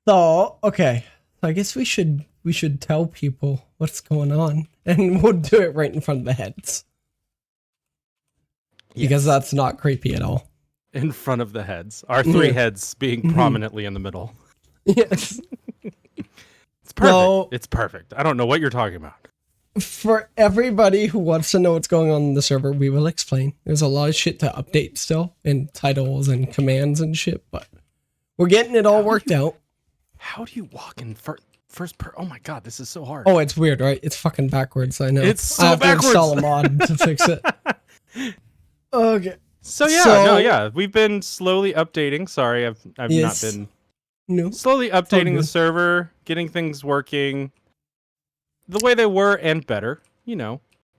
So, okay. I guess we should tell people what's going on, and we'll do it right in front of the heads. Because that's not creepy at all. In front of the heads. Our three heads being prominently in the middle. Yes. It's perfect. So, it's perfect. I don't know what you're talking about. For everybody who wants to know what's going on in the server, we will explain. There's a lot of shit to update still, and titles and commands and shit, but we're getting it all worked out. How do you walk in first oh my god, this is so hard. Oh, it's weird, right? It's fucking backwards, I know. It's so I have backwards. to install a mod to fix it. Okay. So yeah, we've been slowly updating. Sorry, I've not been slowly updating the server, getting things working the way they were and better,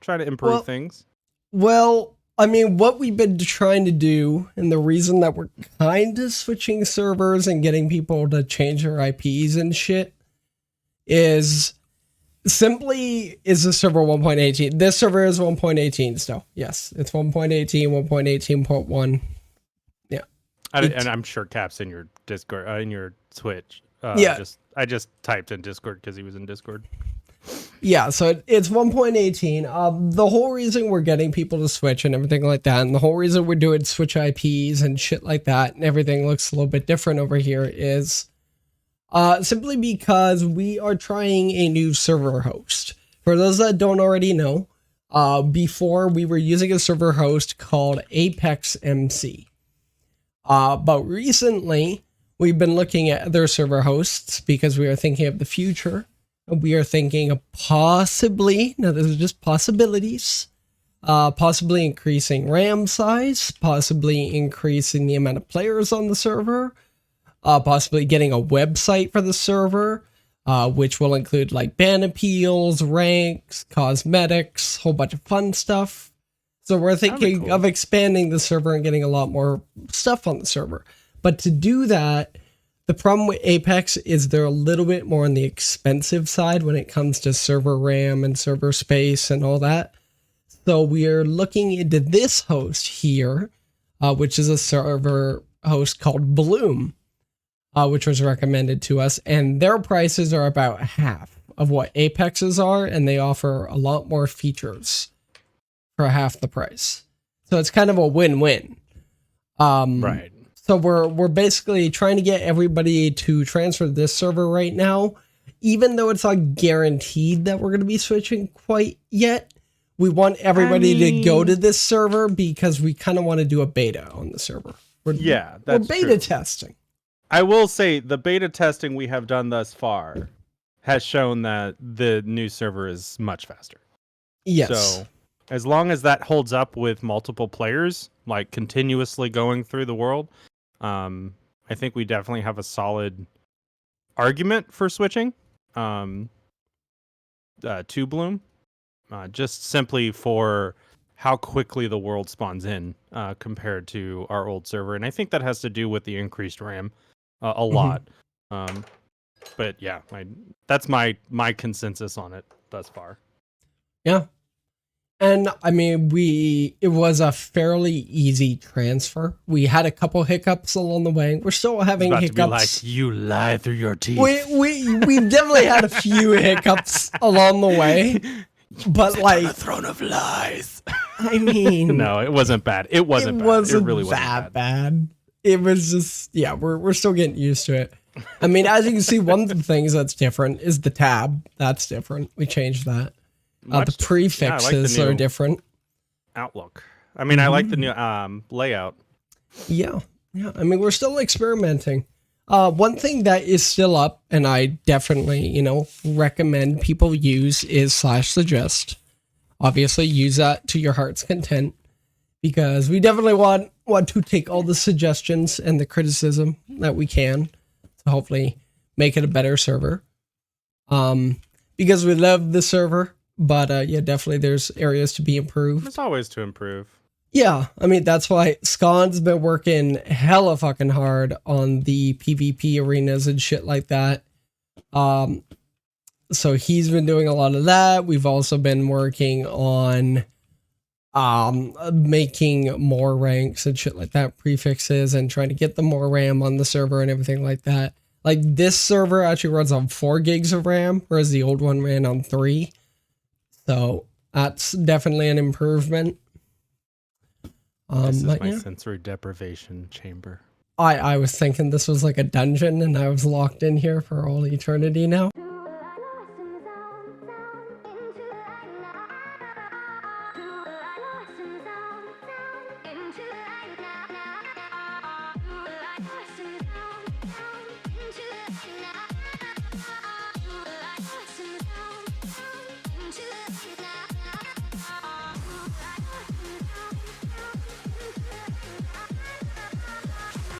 trying to improve things. Well, I mean, what we've been trying to do, and the reason that we're kind of switching servers and getting people to change their IPs and shit, is simply is the server 1.18. This server is 1.18 still. Yes, it's 1.18, 1.18.1. Yeah. And I'm sure Cap's in your Discord, in your Twitch. Yeah. I just typed in Discord because he was in Discord. Yeah, so it's 1.18. The whole reason we're getting people to switch and everything like that, and the whole reason we're doing switch IPs and shit like that, and everything looks a little bit different over here is simply because we are trying a new server host. For those that don't already know, before we were using a server host called Apex MC. But recently, we've been looking at other server hosts because we are thinking of the future. We are thinking of possibly, now this is just possibilities, possibly increasing RAM size, possibly increasing the amount of players on the server, possibly getting a website for the server, which will include like ban appeals, ranks, cosmetics, whole bunch of fun stuff. So we're thinking of expanding the server and getting a lot more stuff on the server. But to do that, the problem with Apex is they're a little bit more on the expensive side when it comes to server RAM and server space and all that. So we are looking into this host here, which is a server host called Bloom, which was recommended to us. And their prices are about half of what Apex's are, and they offer a lot more features for half the price. So it's kind of a win-win. Right. So we're basically trying to get everybody to transfer to this server right now, even though it's not guaranteed that we're going to be switching quite yet. We want everybody to go to this server because we kind of want to do a beta on the server. We're beta testing. I will say the beta testing we have done thus far has shown that the new server is much faster. Yes. So as long as that holds up with multiple players, like continuously going through the world, I think we definitely have a solid argument for switching to Bloom, just simply for how quickly the world spawns in compared to our old server. And I think that has to do with the increased RAM a lot. But yeah, that's my consensus on it thus far. Yeah. And I mean, it was a fairly easy transfer. We had a couple hiccups along the way. We're still having hiccups. To be like, you lie through your teeth. We've definitely had a few hiccups along the way. But like a throne of lies. I mean, no, it wasn't bad. It wasn't bad. It really wasn't that bad. It was just, yeah, we're still getting used to it. I mean, as you can see, one of the things that's different is the tab. That's different. We changed that. The prefixes are different. Outlook. I mean, I like the new layout. Yeah. I mean, we're still experimenting. One thing that is still up, and I definitely, recommend people use is /suggest. Obviously, use that to your heart's content, because we definitely want to take all the suggestions and the criticism that we can to hopefully make it a better server. Because we love the server. But yeah, definitely there's areas to be improved. There's always to improve. Yeah, I mean, that's why Scon's been working hella fucking hard on the PvP arenas and shit like that. So he's been doing a lot of that. We've also been working on making more ranks and shit like that, prefixes, and trying to get the more RAM on the server and everything like that. Like this server actually runs on 4 gigs of RAM, whereas the old one ran on 3. So that's definitely an improvement. This is But my yeah. sensory deprivation chamber. I was thinking this was like a dungeon and I was locked in here for all eternity now.